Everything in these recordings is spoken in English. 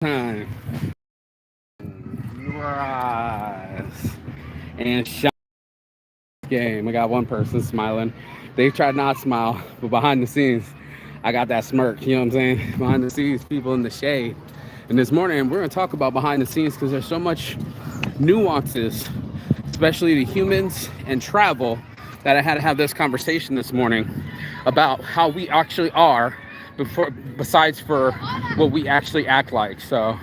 Time. Rise. And shine game. I got one person smiling. They tried not to smile, but behind the scenes, I got that smirk. You know what I'm saying? Behind the scenes, people in the shade. And this morning, we're going to talk about behind the scenes because there's so much nuances, especially to humans and travel, that I had to have this conversation this morning about how we actually are before, besides for what we actually act like. So,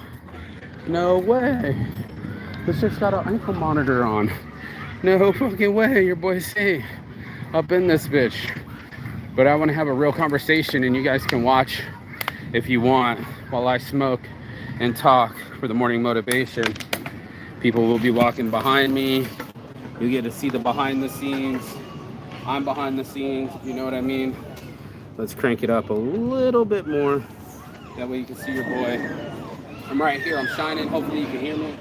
no way. This just got an ankle monitor on. No fucking way, your boy's safe up in this bitch. But I want to have a real conversation, and you guys can watch if you want while I smoke and talk for the morning motivation. People will be walking behind me. You get to see the behind the scenes. I'm behind the scenes, you know what I mean? Let's crank it up a little bit more. That way you can see your boy. I'm right here, I'm shining. Hopefully you can hear me.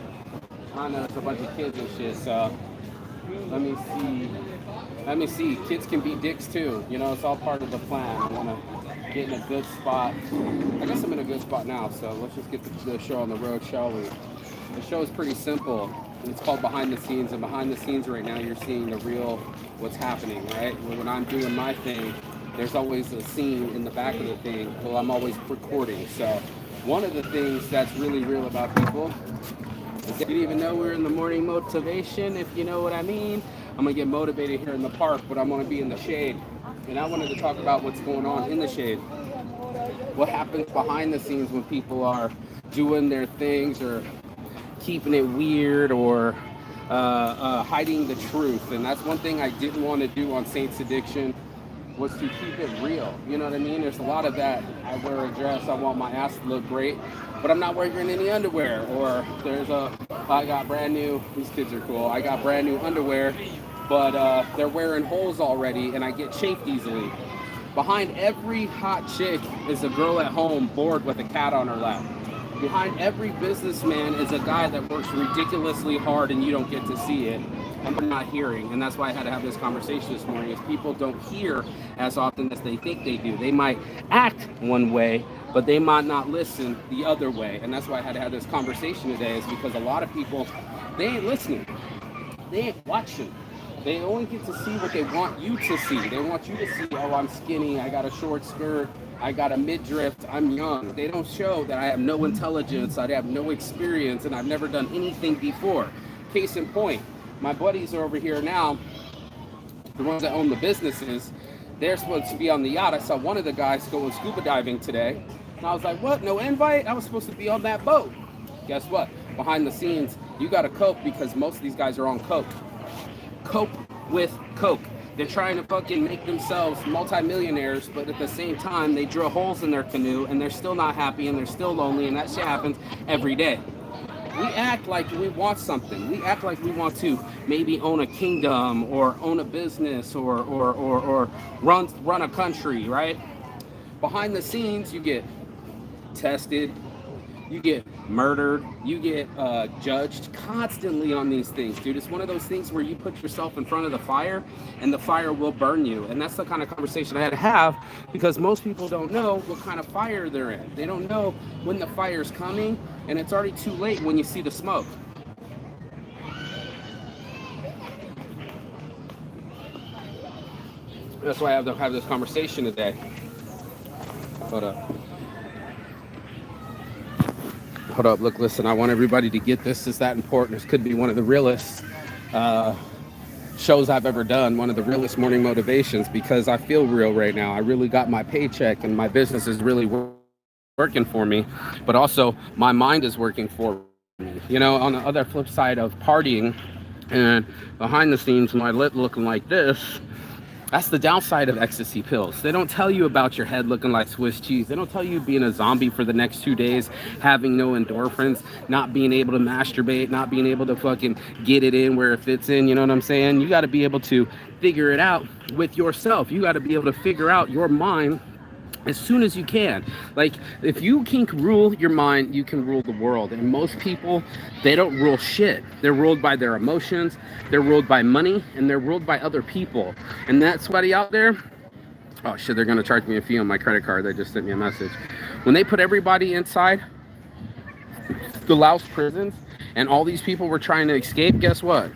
I know it's a bunch of kids and shit, so let me see. Let me see. Kids can be dicks too. You know, it's all part of the plan. I want to get in a good spot. I guess I'm in a good spot now, so let's just get the show on the road, shall we? The show is pretty simple. It's called Behind the Scenes, and behind the scenes right now, you're seeing the real what's happening, right? When I'm doing my thing, there's always a scene in the back of the thing. Well, I'm always recording. So one of the things that's really real about people is you didn't even know we're in the morning motivation, if you know what I mean. I'm gonna get motivated here in the park, but I'm gonna be in the shade. And I wanted to talk about what's going on in the shade. What happens behind the scenes when people are doing their things or keeping it weird or hiding the truth. And that's one thing I didn't want to do on Saints Addiction, was to keep it real. You know what I mean? There's a lot of that. I wear a dress, I want my ass to look great, but I'm not wearing any underwear. Or I got brand new, these kids are cool, I got brand new underwear, but they're wearing holes already and I get chafed easily. Behind every hot chick is a girl at home bored with a cat on her lap. Behind every businessman is a guy that works ridiculously hard and you don't get to see it. And they're not hearing. And that's why I had to have this conversation this morning, is people don't hear as often as they think they do. They might act one way, but they might not listen the other way. And that's why I had to have this conversation today, is because a lot of people, they ain't listening. They ain't watching. They only get to see what they want you to see. They want you to see, oh, I'm skinny, I got a short skirt, I got a midriff, I'm young. They don't show that I have no intelligence, I have no experience, and I've never done anything before. Case in point, my buddies are over here now, the ones that own the businesses. They're supposed to be on the yacht. I saw one of the guys going scuba diving today, and I was like, what, no invite? I was supposed to be on that boat. Guess what? Behind the scenes, you gotta cope, because most of these guys are on coke. Cope with coke. They're trying to fucking make themselves multimillionaires, but at the same time, they drill holes in their canoe and they're still not happy and they're still lonely, and that shit happens every day. We act like we want something. We act like we want to maybe own a kingdom or own a business or run a country, right? Behind the scenes, you get tested, you get murdered, you get judged constantly on these things, dude. It's one of those things where you put yourself in front of the fire and the fire will burn you. And that's the kind of conversation I had to have, because most people don't know what kind of fire they're in. They don't know when the fire's coming, and it's already too late when you see the smoke. That's why I have to have this conversation today. Hold up. Hold up, look, listen, I want everybody to get this. It's that important. This could be one of the realest shows I've ever done, one of the realest morning motivations, because I feel real right now. I really got my paycheck and my business is really working for me, but also my mind is working for me. You know, on the other flip side of partying and behind the scenes, my lip looking like this, that's the downside of ecstasy pills. They don't tell you about your head looking like Swiss cheese. They don't tell you being a zombie for the next 2 days, having no endorphins, not being able to masturbate, not being able to fucking get it in where it fits in. You know what I'm saying? You got to be able to figure it out with yourself. You got to be able to figure out your mind as soon as you can. Like, if you can rule your mind, you can rule the world. And most people, they don't rule shit. They're ruled by their emotions, they're ruled by money, and they're ruled by other people. And that sweaty out there, oh shit, they're gonna charge me a fee on my credit card. They just sent me a message. When they put everybody inside the Laos prisons, and all these people were trying to escape, guess what?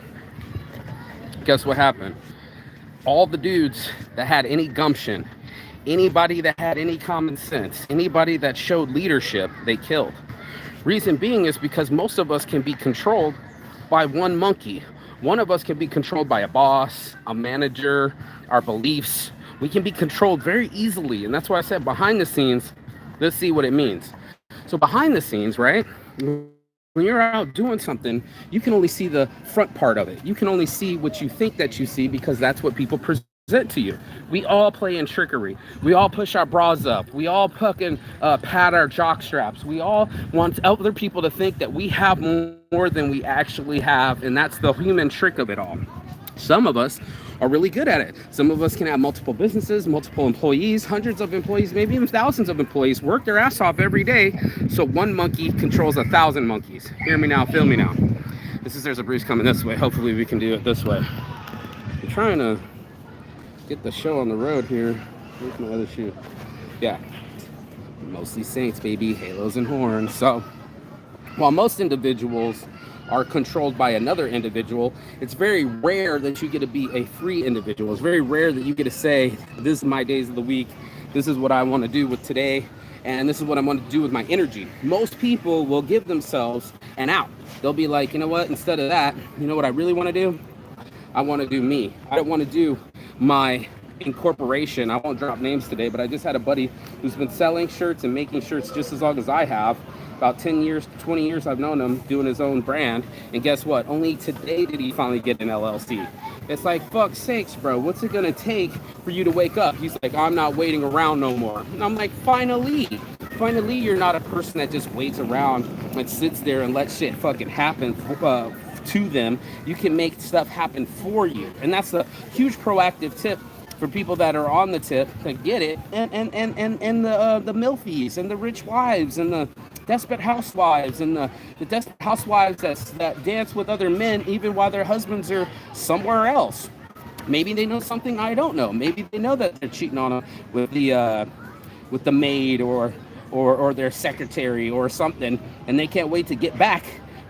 Guess what happened? All the dudes that had any gumption, anybody that had any common sense, anybody that showed leadership, they killed. Reason being is because most of us can be controlled by one monkey. One of us can be controlled by a boss, a manager, our beliefs. We can be controlled very easily. And that's why I said behind the scenes, let's see what it means. So behind the scenes, right? When you're out doing something, you can only see the front part of it. You can only see what you think that you see because that's what people present to you. We all play in trickery. We all push our bras up. We all fucking pad our jock straps. We all want other people to think that we have more than we actually have, and that's the human trick of it all. Some of us are really good at it. Some of us can have multiple businesses, multiple employees, hundreds of employees, maybe even thousands of employees, work their ass off every day. So one monkey controls 1,000 monkeys. Hear me now, feel me now. There's a breeze coming this way. Hopefully we can do it this way. I'm trying to get the show on the road here. Where's my other shoe? Yeah. Mostly saints, baby, halos and horns. So while most individuals are controlled by another individual, it's very rare that you get to be a free individual. It's very rare that you get to say, this is my days of the week, this is what I want to do with today, and this is what I want to do with my energy. Most people will give themselves an out. They'll be like, you know what, instead of that, you know what I really want to do? I want to do me. I don't want to do my incorporation. I won't drop names today, but I just had a buddy who's been selling shirts and making shirts just as long as I have. About 10 years, 20 years I've known him doing his own brand. And guess what? Only today did he finally get an LLC. It's like, fuck sakes, bro. What's it gonna take for you to wake up? He's like, I'm not waiting around no more. And I'm like, finally, you're not a person that just waits around and sits there and lets shit fucking happen to them. You can make stuff happen for you. And that's a huge proactive tip for people that are on the tip to get it, and the milfies and the rich wives and the desperate housewives and the desperate housewives that dance with other men even while their husbands are somewhere else. Maybe they know something I don't know. Maybe they know that they're cheating on them with the maid or their secretary or something, and they can't wait to get back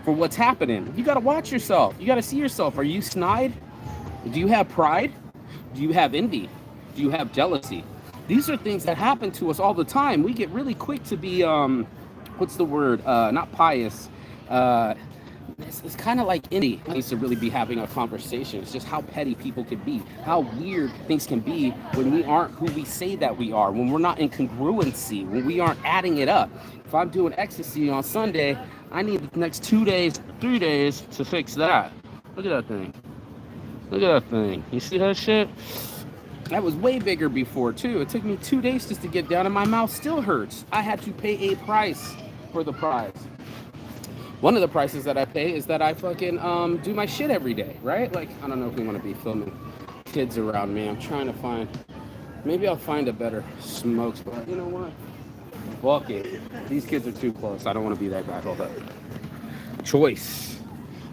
for what's happening. You got to watch yourself. You got to see yourself. Are you snide? Do you have pride? Do you have envy? Do you have jealousy? These are things that happen to us all the time. We get really quick to be, what's the word? Not pious. It's kind of like envy. Needs to really be having a conversation. It's just how petty people can be, how weird things can be when we aren't who we say that we are, when we're not in congruency, when we aren't adding it up. If I'm doing ecstasy on Sunday, I need the next 2 days, 3 days to fix that. Look at that thing. Look at that thing. You see that shit? That was way bigger before, too. It took me 2 days just to get down, and my mouth still hurts. I had to pay a price for the prize. One of the prices that I pay is that I fucking do my shit every day, right? Like, I don't know if we want to be filming kids around me. I'm trying to find... Maybe I'll find a better smoke spot. You know what? Fuck it. These kids are too close. I don't want to be that guy. Hold up. Choice.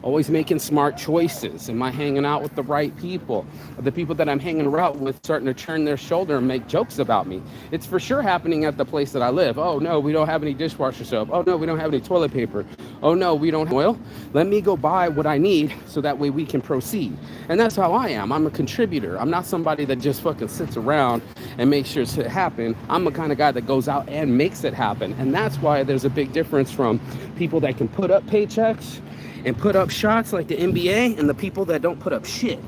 Always making smart choices. Am I hanging out with the right people? Are the people that I'm hanging around with starting to turn their shoulder and make jokes about me? It's for sure happening at the place that I live. Oh no, we don't have any dishwasher soap. Oh no, we don't have any toilet paper. Oh no, we don't have oil. Let me go buy what I need so that way we can proceed. And that's how I am. I'm a contributor. I'm not somebody that just fucking sits around and makes sure shit happen. I'm the kind of guy that goes out and makes it happen. And that's why there's a big difference from people that can put up paychecks and put up shots like the NBA and the people that don't put up shit.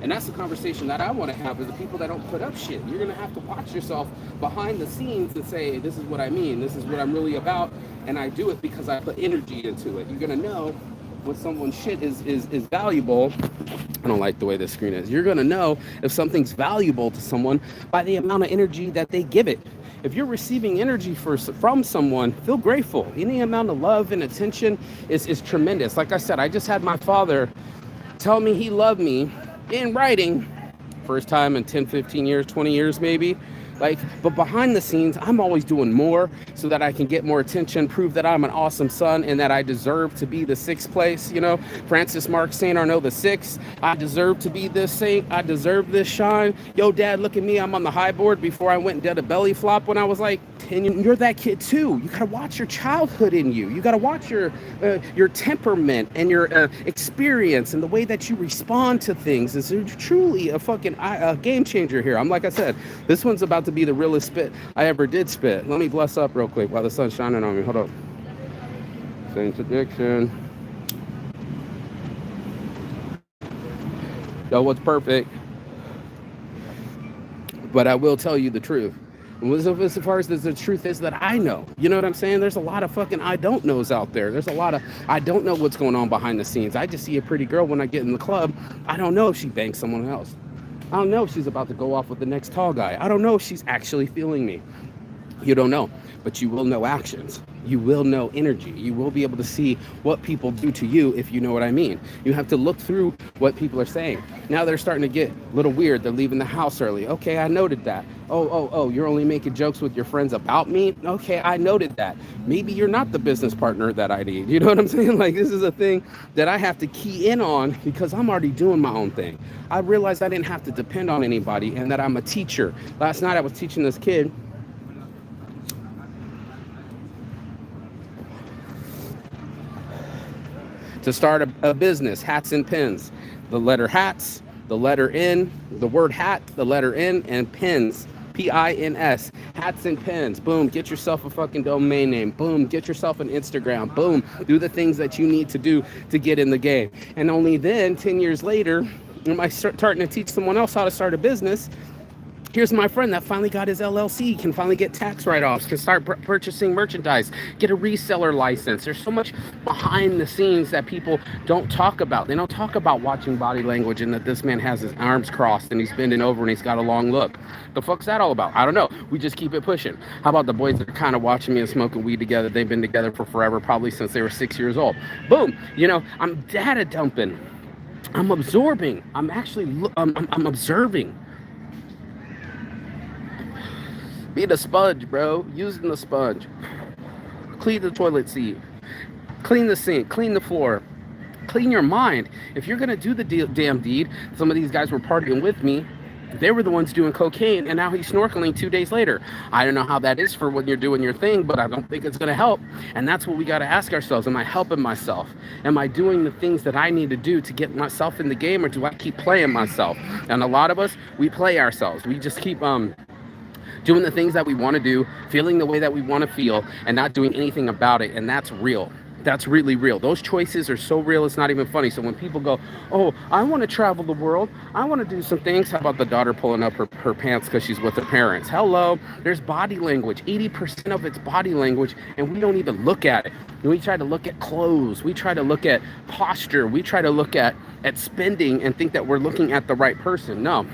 And that's the conversation that I want to have with the people that don't put up shit. You're going to have to watch yourself behind the scenes and say, this is what I mean. This is what I'm really about. And I do it because I put energy into it. You're going to know when someone's shit is valuable. I don't like the way this screen is. You're going to know if something's valuable to someone by the amount of energy that they give it. If you're receiving energy from someone, feel grateful. Any amount of love and attention is tremendous. Like I said, I just had my father tell me he loved me in writing. First time in 10, 15 years, 20 years maybe. Like, but behind the scenes, I'm always doing more so that I can get more attention, prove that I'm an awesome son and that I deserve to be the sixth place. You know, Francis Mark Saint Arnaud the sixth. I deserve to be this saint. I deserve this shine. Yo, dad, look at me. I'm on the high board before I went and did a belly flop when I was like 10. You're that kid too. You gotta watch your childhood in you. You gotta watch your temperament and your experience and the way that you respond to things. Is truly a fucking game changer here. I'm like I said, this one's about to be the realest spit I ever did spit. Let me bless up real quick while the sun's shining on me. Hold up. Saints Addiction. No one's perfect, but I will tell you the truth. As far as the truth is that I know, you know what I'm saying? There's a lot of fucking I don't knows out there. There's a lot of I don't know what's going on behind the scenes. I just see a pretty girl when I get in the club. I don't know if she bangs someone else. I don't know if she's about to go off with the next tall guy. I don't know if she's actually feeling me. You don't know, but you will know actions. You will know energy. You will be able to see what people do to you, if you know what I mean. You have to look through what people are saying. Now they're starting to get a little weird. They're leaving the house early. Okay, I noted that. Oh, you're only making jokes with your friends about me? Okay, I noted that. Maybe you're not the business partner that I need. You know what I'm saying? Like, this is a thing that I have to key in on because I'm already doing my own thing. I realized I didn't have to depend on anybody and that I'm a teacher. Last night I was teaching this kid to start a business, hats and pins. The letter hats, the letter N, the word hat, the letter N, and pins, P-I-N-S, hats and pins. Boom, get yourself a fucking domain name. Boom, get yourself an Instagram. Boom, do the things that you need to do to get in the game. And only then, 10 years later, am I starting to teach someone else how to start a business. Here's my friend that finally got his LLC, can finally get tax write-offs, can start purchasing merchandise, get a reseller license. There's so much behind the scenes that people don't talk about. They don't talk about watching body language and that this man has his arms crossed and he's bending over and he's got a long look. The fuck's that all about? I don't know. We just keep it pushing. How about the boys that are kind of watching me and smoking weed together? They've been together for forever, probably since they were 6 years old. Boom. You know, I'm data dumping. I'm absorbing. I'm actually, I'm observing. Be the sponge, bro. Using the sponge. Clean the toilet seat. Clean the sink. Clean the floor. Clean your mind. If you're going to do the damn deed, some of these guys were partying with me. They were the ones doing cocaine, and now he's snorkeling 2 days later. I don't know how that is for when you're doing your thing, but I don't think it's going to help. And that's what we got to ask ourselves. Am I helping myself? Am I doing the things that I need to do to get myself in the game, or do I keep playing myself? And a lot of us, we play ourselves. We just keep doing the things that we want to do, feeling the way that we want to feel, and not doing anything about it. And that's real. That's really real. Those choices are so real, it's not even funny. So when people go, oh, I want to travel the world, I want to do some things. How about the daughter pulling up her pants because she's with her parents? Hello, there's body language. 80% of it's body language, and we don't even look at it. We try to look at clothes. We try to look at posture. We try to look at spending and think that we're looking at the right person. No.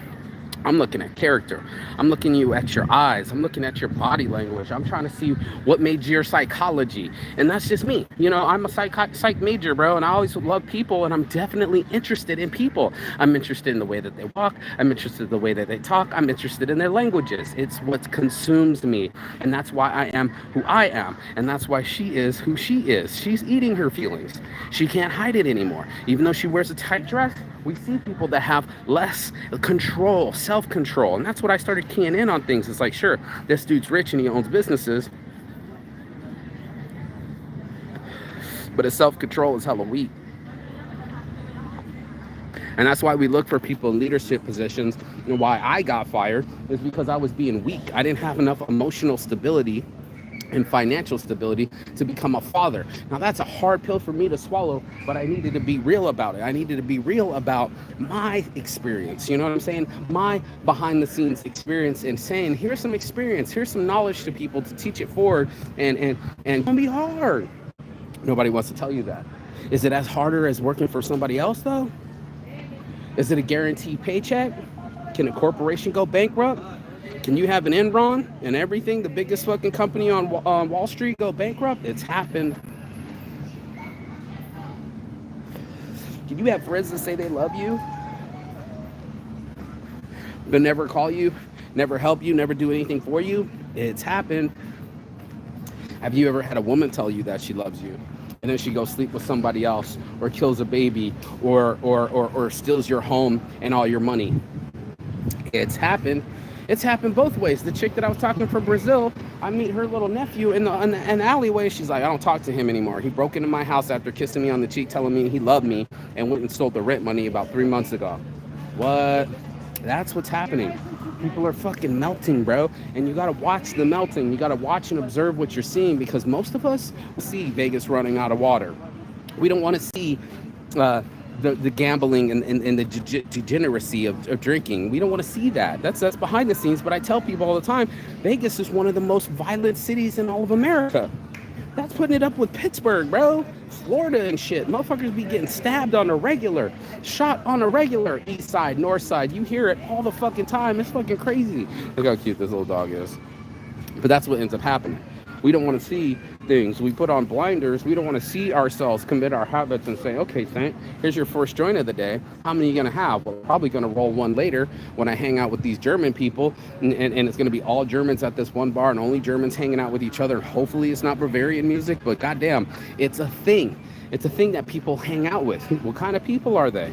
I'm looking at character. I'm looking at your eyes. I'm looking at your body language. I'm trying to see what made your psychology. And that's just me. You know, I'm a psych major, bro, and I always love people, and I'm definitely interested in people. I'm interested in the way that they walk. I'm interested in the way that they talk. I'm interested in their languages. It's what consumes me, and that's why I am who I am, and that's why she is who she is. She's eating her feelings. She can't hide it anymore. Even though she wears a tight dress, we see people that have less control, self-control. And that's what I started keying in on things. It's like, sure, this dude's rich and he owns businesses, but his self-control is hella weak. And that's why we look for people in leadership positions. And why I got fired is because I was being weak. I didn't have enough emotional stability and financial stability to become a father. Now that's a hard pill for me to swallow, but I needed to be real about it. I needed to be real about my experience. You know what I'm saying? My behind the scenes experience, and saying, here's some experience, here's some knowledge to people to teach it forward, and it's gonna be hard. Nobody wants to tell you that. Is it as harder as working for somebody else though? Is it a guaranteed paycheck? Can a corporation go bankrupt? Can you have an Enron and everything, the biggest fucking company on Wall Street, go bankrupt? It's happened. Can you have friends that say they love you, but never call you never help you, never do anything for you. It's happened. Have you ever had a woman tell you that she loves you, and then she goes sleep with somebody else, or kills a baby, or steals your home and all your money? It's happened. It's happened both ways. The chick that I was talking from Brazil, I meet her little nephew in the alleyway. She's like, I don't talk to him anymore. He broke into my house after kissing me on the cheek, telling me he loved me, and went and stole the rent money about 3 months ago. What? That's what's happening. People are fucking melting, bro. And you gotta watch the melting. You gotta watch and observe what you're seeing, because most of us see Vegas running out of water. We don't want to see the gambling and the degeneracy of drinking. We don't want to see that. That's behind the scenes. But I tell people all the time, Vegas is one of the most violent cities in all of America. That's putting it up with Pittsburgh, bro. Florida and shit. Motherfuckers be getting stabbed on a regular, shot on a regular, east side, north side. You hear it all the fucking time. It's fucking crazy. Look how cute this little dog is. But that's what ends up happening. We don't want to see things. We put on blinders. We don't want to see ourselves commit our habits and say, okay, Saint, here's your first joint of the day. How many are you going to have? Well, I'm probably going to roll one later when I hang out with these German people. And it's going to be all Germans at this one bar and only Germans hanging out with each other. Hopefully it's not Bavarian music, but goddamn, it's a thing. It's a thing that people hang out with. What kind of people are they?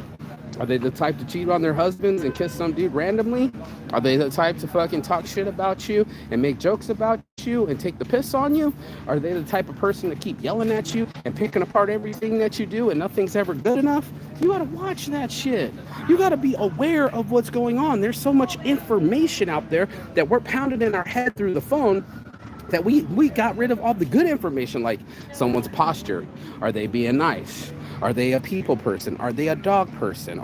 Are they the type to cheat on their husbands and kiss some dude randomly? Are they the type to fucking talk shit about you and make jokes about you and take the piss on you? Are they the type of person to keep yelling at you and picking apart everything that you do and nothing's ever good enough? You gotta watch that shit. You gotta be aware of what's going on. There's so much information out there that we're pounded in our head through the phone that we got rid of all the good information, like someone's posture. Are they being nice? Are they a people person? Are they a dog person?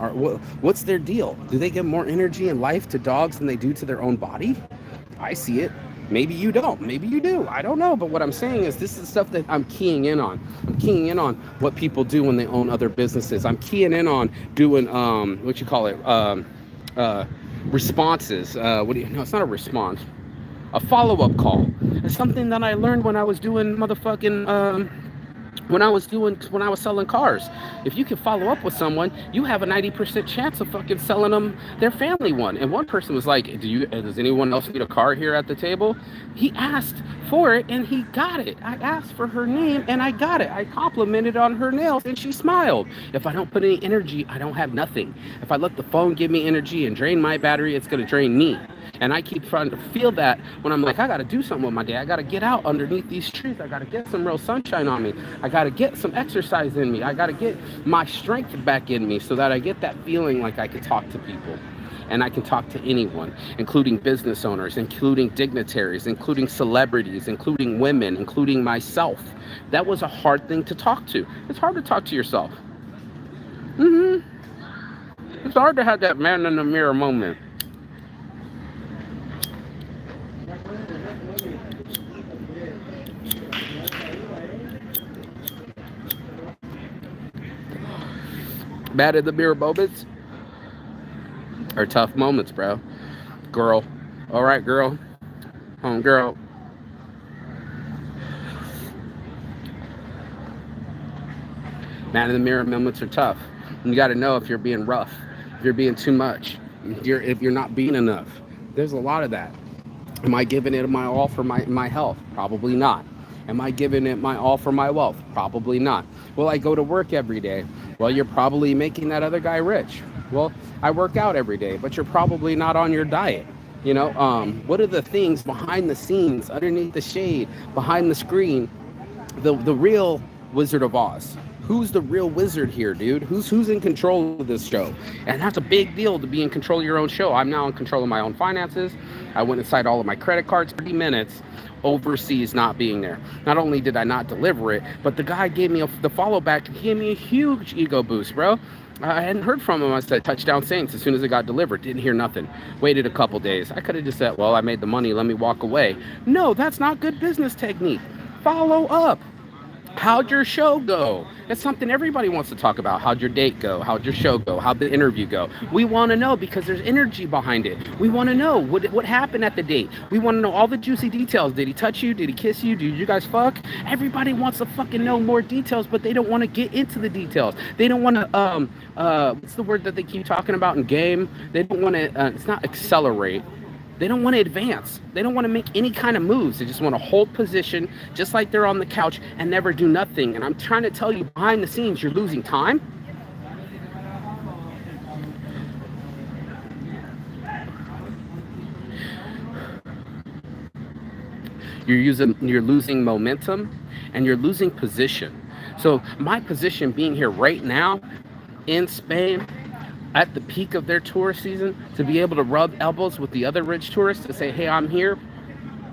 What's their deal? Do they give more energy and life to dogs than they do to their own body? I see it. Maybe you don't. Maybe you do. I don't know. But what I'm saying is this is stuff that I'm keying in on. I'm keying in on what people do when they own other businesses. I'm keying in on doing, responses. No, it's not a response. A follow-up call. It's something that I learned when I was doing when I was selling cars. If you can follow up with someone, you have a 90% chance of fucking selling them their family one. And one person was like, does anyone else need a car here at the table? He asked for it and he got it. I asked for her name and I got it. I complimented on her nails and she smiled. If I don't put any energy, I don't have nothing. If I let the phone give me energy and drain my battery, it's going to drain me. And I keep trying to feel that when I'm like, I got to do something with my day. I got to get out underneath these trees. I got to get some real sunshine on me. I got to get some exercise in me. I got to get my strength back in me so that I get that feeling like I can talk to people. And I can talk to anyone, including business owners, including dignitaries, including celebrities, including women, including myself. That was a hard thing to talk to. It's hard to talk to yourself. It's hard to have that man in the mirror moment. Bad in the mirror moments are tough moments, bro. Girl. All right, girl. Home girl. Man in the mirror moments are tough. You got to know if you're being rough, if you're being too much, if you're not being enough. There's a lot of that. Am I giving it my all for my health? Probably not. Am I giving it my all for my wealth? Probably not. Will I go to work every day? Well, you're probably making that other guy rich. Well, I work out every day, but you're probably not on your diet. You know, what are the things behind the scenes, underneath the shade, behind the screen? The real Wizard of Oz. Who's the real wizard here, dude? Who's in control of this show? And that's a big deal to be in control of your own show. I'm now in control of my own finances. I went inside all of my credit cards, 30 minutes overseas not being there. Not only did I not deliver it, but the guy gave me the follow back. He gave me a huge ego boost, bro. I hadn't heard from him. I said, touchdown Saints, as soon as it got delivered. Didn't hear nothing. Waited a couple days. I could have just said, well, I made the money. Let me walk away. No, that's not good business technique. Follow up. How'd your show go? That's something everybody wants to talk about. How'd your date go? How'd your show go? How'd the interview go? We want to know because there's energy behind it. We want to know what happened at the date. We want to know all the juicy details. Did he touch you? Did he kiss you? Did you guys fuck? Everybody wants to fucking know more details, but they don't want to get into the details. They don't want to, what's the word that they keep talking about in game? They don't want to, it's not accelerate. They don't want to advance. They don't want to make any kind of moves. They just want to hold position, just like they're on the couch, and never do nothing. And I'm trying to tell you, behind the scenes, you're losing time. You're losing momentum, and you're losing position. So my position being here right now in Spain at the peak of their tourist season, to be able to rub elbows with the other rich tourists to say, hey, I'm here.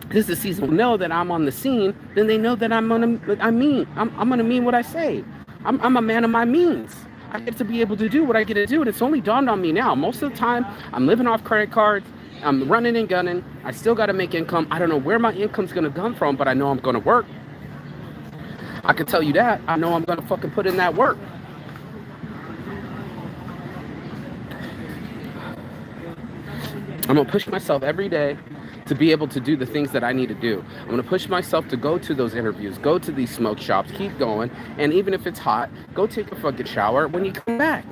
This is the season. Know that I'm on the scene, then they know that I'm gonna mean what I say. I'm a man of my means. I get to be able to do what I get to do, and it's only dawned on me now. Most of the time, I'm living off credit cards. I'm running and gunning. I still got to make income. I don't know where my income's gonna come from, but I know I'm gonna work. I can tell you that. I know I'm gonna fucking put in that work. I'm gonna push myself every day to be able to do the things that I need to do. I'm gonna push myself to go to those interviews, go to these smoke shops, keep going, and even if it's hot, go take a fucking shower when you come back.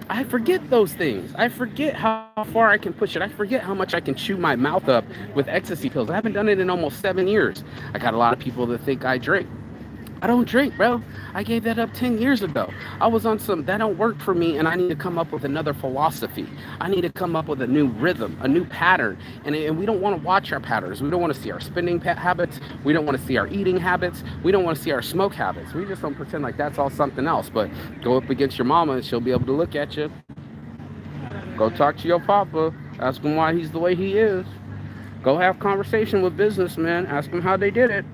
I forget those things. I forget how far I can push it. I forget how much I can chew my mouth up with ecstasy pills. I haven't done it in almost 7 years. I got a lot of people that think I drink. I don't drink, bro. I gave that up 10 years ago. I was on some, that don't work for me, and I need to come up with another philosophy. I need to come up with a new rhythm, a new pattern. And we don't want to watch our patterns. We don't want to see our spending habits. We don't want to see our eating habits. We don't want to see our smoke habits. We just don't pretend like that's all something else. But go up against your mama, and she'll be able to look at you. Go talk to your papa. Ask him why he's the way he is. Go have conversation with businessmen. Ask them how they did it.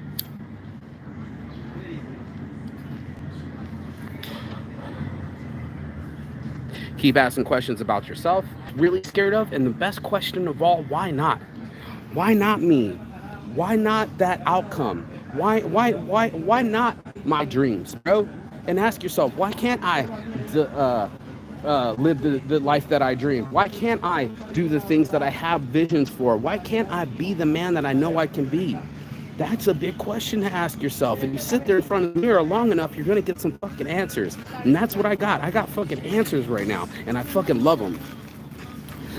Keep asking questions about yourself, really scared of, and the best question of all, why not? Why not me? Why not that outcome? Why not my dreams, bro? And ask yourself, why can't I live the life that I dream? Why can't I do the things that I have visions for? Why can't I be the man that I know I can be? That's a big question to ask yourself. If you sit there in front of the mirror long enough, you're going to get some fucking answers. And that's what I got. I got fucking answers right now, and I fucking love them.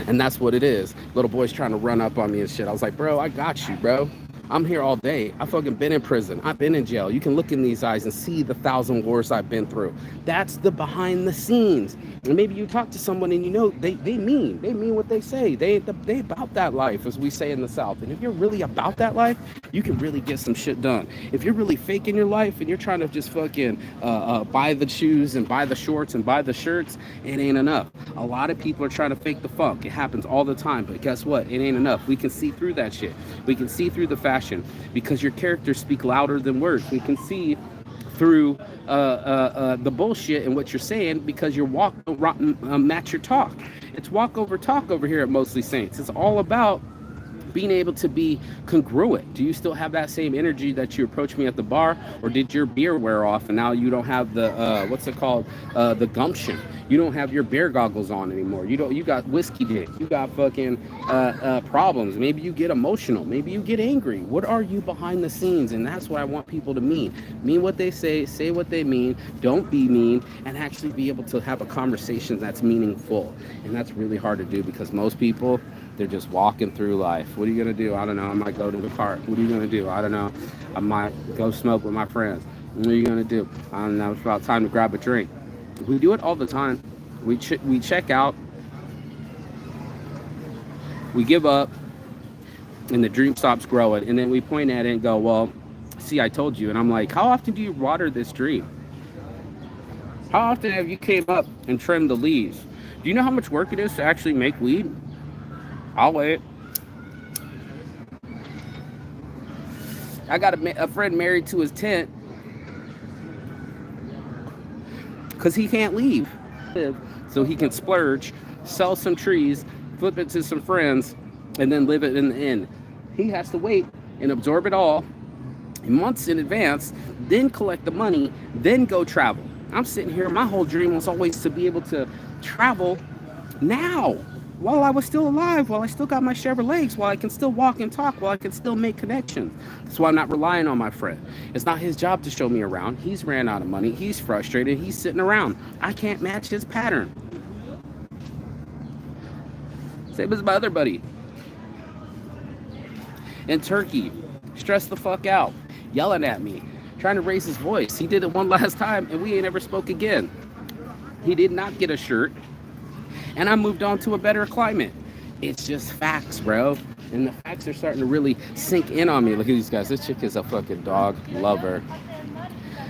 And that's what it is. Little boy's trying to run up on me and shit. I was like, bro, I got you, bro. I'm here all day. I fucking been in prison. I've been in jail. You can look in these eyes and see the 1,000 wars I've been through. That's the behind the scenes. And maybe you talk to someone and you know they mean what they say. They about that life, as we say in the South. And if you're really about that life, you can really get some shit done. If you're really faking your life and you're trying to just fucking buy the shoes and buy the shorts and buy the shirts, it ain't enough. A lot of people are trying to fake the funk. It happens all the time. But guess what? It ain't enough. We can see through that shit. We can see through the fashion, because your characters speak louder than words. We can see through the bullshit and what you're saying, because your walk don't match your talk. It's walk over talk over here at Mostly Saints. It's all about being able to be congruent. Do you still have that same energy that you approached me at the bar, or did your beer wear off and now you don't have the what's it called, the gumption? You don't have your bear goggles on anymore. You got whiskey dick. You got fucking problems. Maybe you get emotional. Maybe you get angry. What are you behind the scenes? And that's what I want people to mean. Mean what they say what they mean. Don't be mean, and actually be able to have a conversation that's meaningful. And that's really hard to do, because most people, they're just walking through life. What are you gonna do? I don't know. I might go to the park. What are you gonna do? I don't know. I might go smoke with my friends. What are you gonna do? I don't know. It's about time to grab a drink. We do it all the time. We check out. We give up, and the dream stops growing. And then we point at it and go, well, see, I told you. And I'm like, how often do you water this dream? How often have you came up and trimmed the leaves? Do you know how much work it is to actually make weed? I'll wait. I got a friend married to his tent because he can't leave. So he can splurge, sell some trees, flip it to some friends, and then live it in the inn. He has to wait and absorb it all months in advance, then collect the money, then go travel. I'm sitting here, my whole dream was always to be able to travel now, while I was still alive, while I still got my Chevrolets, while I can still walk and talk, while I can still make connections. That's why I'm not relying on my friend. It's not his job to show me around. He's ran out of money. He's frustrated. He's sitting around. I can't match his pattern. Same as my other buddy. in Turkey, stressed the fuck out, yelling at me, trying to raise his voice. He did it one last time and we ain't ever spoke again. He did not get a shirt, and I moved on to a better climate. It's just facts, bro. And the facts are starting to really sink in on me. Look at these guys. This chick is a fucking dog lover.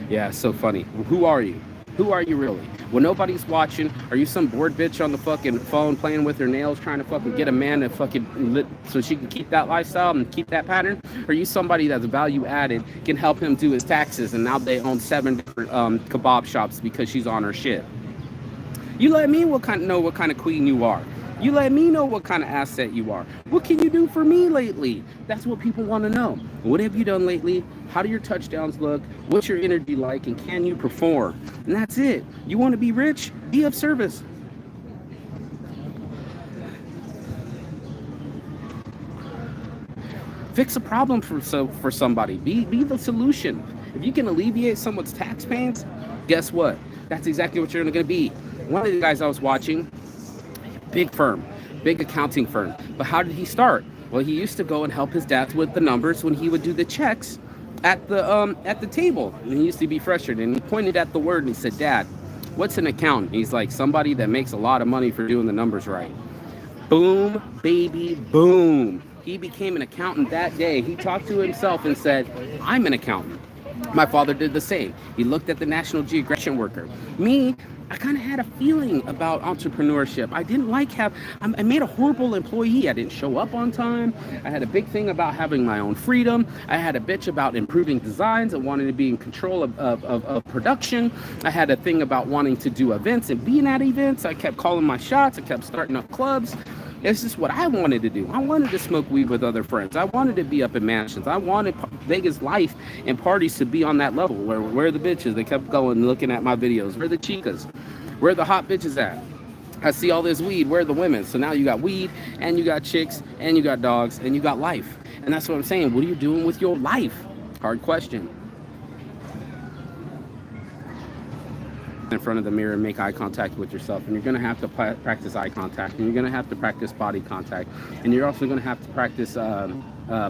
Yeah, it's so funny. Who are you? Who are you really? When nobody's watching, are you some bored bitch on the fucking phone playing with her nails, trying to fucking get a man to fucking so she can keep that lifestyle and keep that pattern? Or are you somebody that's value added, can help him do his taxes, and now they own 7 different kebab shops because she's on her shit? You let me know what kind of queen you are. You let me know what kind of asset you are. What can you do for me lately? That's what people want to know. What have you done lately? How do your touchdowns look? What's your energy like? And can you perform? And that's it. You want to be rich? Be of service. Fix a problem for somebody. Be the solution. If you can alleviate someone's tax pains, guess what? That's exactly what you're going to be. One of the guys I was watching, big firm, big accounting firm. But how did he start? Well, he used to go and help his dad with the numbers when he would do the checks at the table. And he used to be frustrated. And he pointed at the word and he said, "Dad, what's an accountant?" He's like, "Somebody that makes a lot of money for doing the numbers right." Boom, baby, boom. He became an accountant that day. He talked to himself and said, "I'm an accountant." My father did the same. He looked at the National Geographic worker. Me, I kind of had a feeling about entrepreneurship. I didn't like I made a horrible employee. I didn't show up on time. I had a big thing about having my own freedom. I had a bitch about improving designs and wanting to be in control of production. I had a thing about wanting to do events and being at events. I kept calling my shots. I kept starting up clubs. It's just what I wanted to do. I wanted to smoke weed with other friends. I wanted to be up in mansions. I wanted Vegas life and parties to be on that level. Where are the bitches? They kept going looking at my videos. Where are the chicas? Where are the hot bitches at? I see all this weed. Where are the women? So now you got weed, and you got chicks, and you got dogs, and you got life. And that's what I'm saying. What are you doing with your life? Hard question. In front of the mirror and make eye contact with yourself, and you're going to have to practice eye contact, and you're going to have to practice body contact, and you're also going to have to practice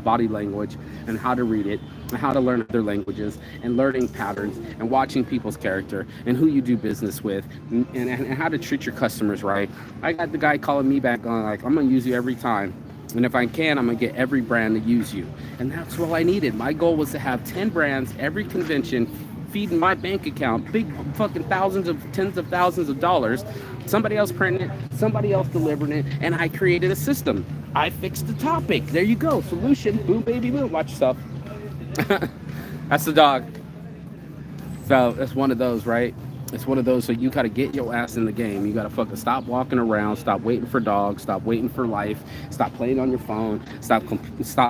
body language and how to read it and how to learn other languages and learning patterns and watching people's character and who you do business with and how to treat your customers right. I got the guy calling me back on like, "I'm going to use you every time. And if I can, I'm going to get every brand to use you." And that's what I needed. My goal was to have 10 brands, every convention, feeding my bank account, big fucking tens of thousands of dollars. Somebody else printing it, somebody else delivering it, and I created a system. I fixed the topic. There you go. Solution. Boom, baby, boom. Watch yourself. That's the dog. So that's one of those, right? It's one of those. So you got to get your ass in the game. You got to fucking stop walking around. Stop waiting for dogs. Stop waiting for life. Stop playing on your phone. Stop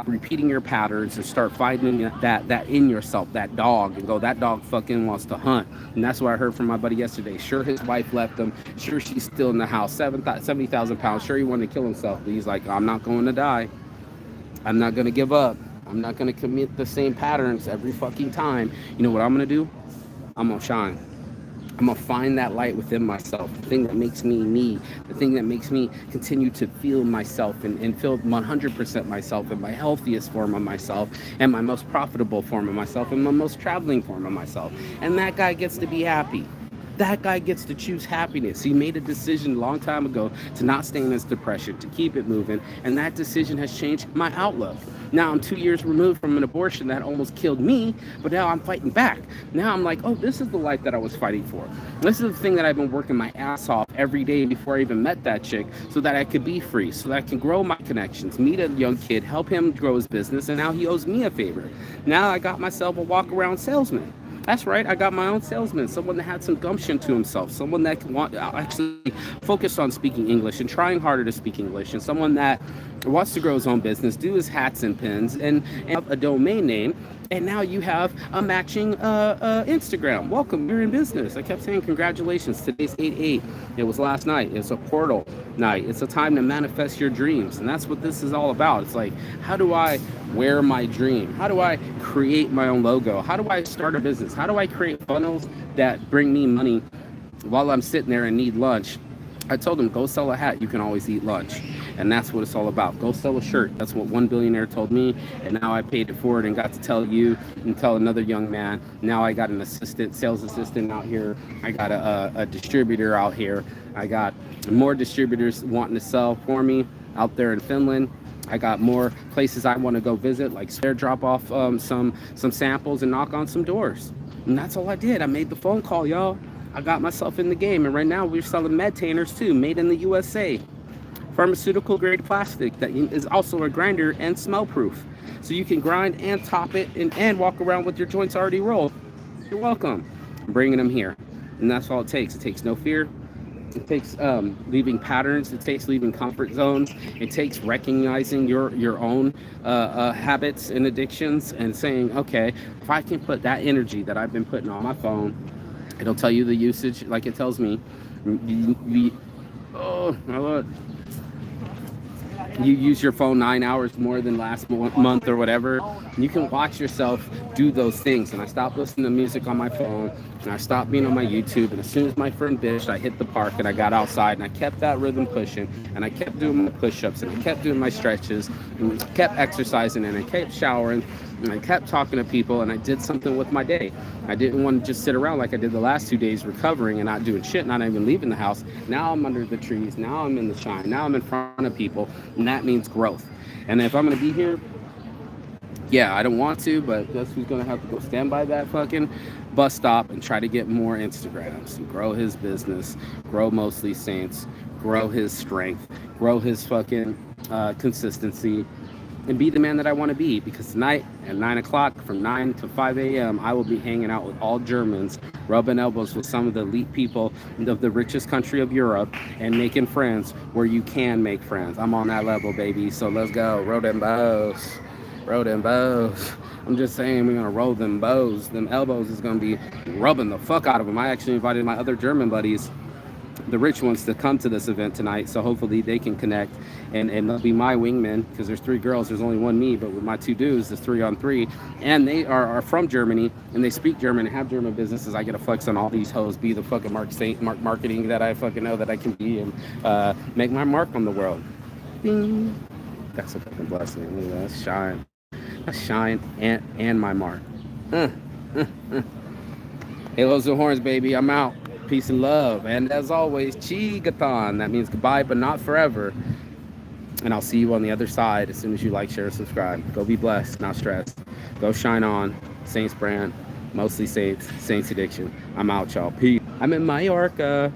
repeating your patterns and start finding that in yourself, that dog, and go, that dog fucking wants to hunt. And that's what I heard from my buddy yesterday. Sure, his wife left him. Sure, she's still in the house. 70,000 pounds. Sure, he wanted to kill himself. But he's like, "I'm not going to die. I'm not going to give up. I'm not going to commit the same patterns every fucking time. You know what I'm going to do? I'm going to shine. I'm going to find that light within myself, the thing that makes me me, the thing that makes me continue to feel myself and feel 100% myself in my healthiest form of myself and my most profitable form of myself and my most traveling form of myself." And that guy gets to be happy. That guy gets to choose happiness. He made a decision a long time ago to not stay in his depression, to keep it moving. And that decision has changed my outlook. Now I'm 2 years removed from an abortion that almost killed me, but now I'm fighting back. Now I'm like, oh, this is the life that I was fighting for. This is the thing that I've been working my ass off every day before I even met that chick, so that I could be free, so that I can grow my connections, meet a young kid, help him grow his business, and now he owes me a favor. Now I got myself a walk-around salesman. That's right, I got my own salesman, someone that had some gumption to himself, someone that can actually focus on speaking English and trying harder to speak English, and someone that wants to grow his own business, do his hats and pins, and have a domain name. And now you have a matching Instagram. Welcome, you're in business. I kept saying congratulations. Today's 8/8. It was last night. It's a portal night. It's a time to manifest your dreams. And that's what this is all about. It's like, how do I wear my dream? How do I create my own logo? How do I start a business? How do I create funnels that bring me money while I'm sitting there and need lunch? I told him, go sell a hat. You can always eat lunch. And that's what it's all about. Go sell a shirt. That's what one billionaire told me. And now I paid it forward and got to tell you and tell another young man. Now I got an assistant, sales assistant out here. I got a distributor out here. I got more distributors wanting to sell for me out there in Finland. I got more places I want to go visit, like spare drop off some samples and knock on some doors. And that's all I did. I made the phone call, y'all. I got myself in the game. And right now we're selling medtainers too, made in the USA. Pharmaceutical grade plastic that is also a grinder and smell proof. So you can grind and top it and walk around with your joints already rolled. You're welcome. I'm bringing them here. And that's all it takes. It takes no fear. It takes leaving patterns. It takes leaving comfort zones. It takes recognizing your own habits and addictions and saying, okay, if I can put that energy that I've been putting on my phone, it'll tell you the usage like it tells me. Oh, my Lord. You use your phone 9 hours more than last month or whatever, you can watch yourself do those things. And I stopped listening to music on my phone, and I stopped being on my YouTube. And as soon as my friend bitched, I hit the park and I got outside and I kept that rhythm pushing, and I kept doing my push-ups, and I kept doing my stretches, and I kept exercising, and I kept showering, and I kept talking to people, and I did something with my day. I didn't want to just sit around like I did the last 2 days recovering and not doing shit, not even leaving the house. Now I'm under the trees. Now I'm in the shine. Now I'm in front of people, and that means growth. And if I'm going to be here, yeah, I don't want to, but guess who's going to have to go stand by that fucking bus stop and try to get more Instagrams and grow his business, grow Mostly Saints, grow his strength, grow his fucking consistency, and be the man that I want to be. Because tonight at 9 o'clock, from 9 to 5 a.m., I will be hanging out with all Germans, rubbing elbows with some of the elite people of the richest country of Europe, and making friends where you can make friends. I'm on that level, baby. So let's go. Roll them bows. Roll them bows. I'm just saying, we're going to roll them bows. Them elbows is going to be rubbing the fuck out of them. I actually invited my other German buddies, the rich ones, to come to this event tonight, so hopefully they can connect, and they'll be my wingmen, because there's 3 girls, there's only 1 me, but with my 2 dudes, there's 3 on 3, and they are from Germany, and they speak German and have German businesses. I get to flex on all these hoes, be the fucking mark marketing that I fucking know that I can be, and make my mark on the world. Ding. That's a fucking blessing. Look at that. Shine. That's shine and my mark. Halos and horns, baby. I'm out. Peace and love. And as always, Chigathon. That means goodbye, but not forever. And I'll see you on the other side as soon as you like, share, subscribe. Go be blessed, not stressed. Go shine on. Saints brand. Mostly Saints. Saints addiction. I'm out, y'all. Peace. I'm in Mallorca.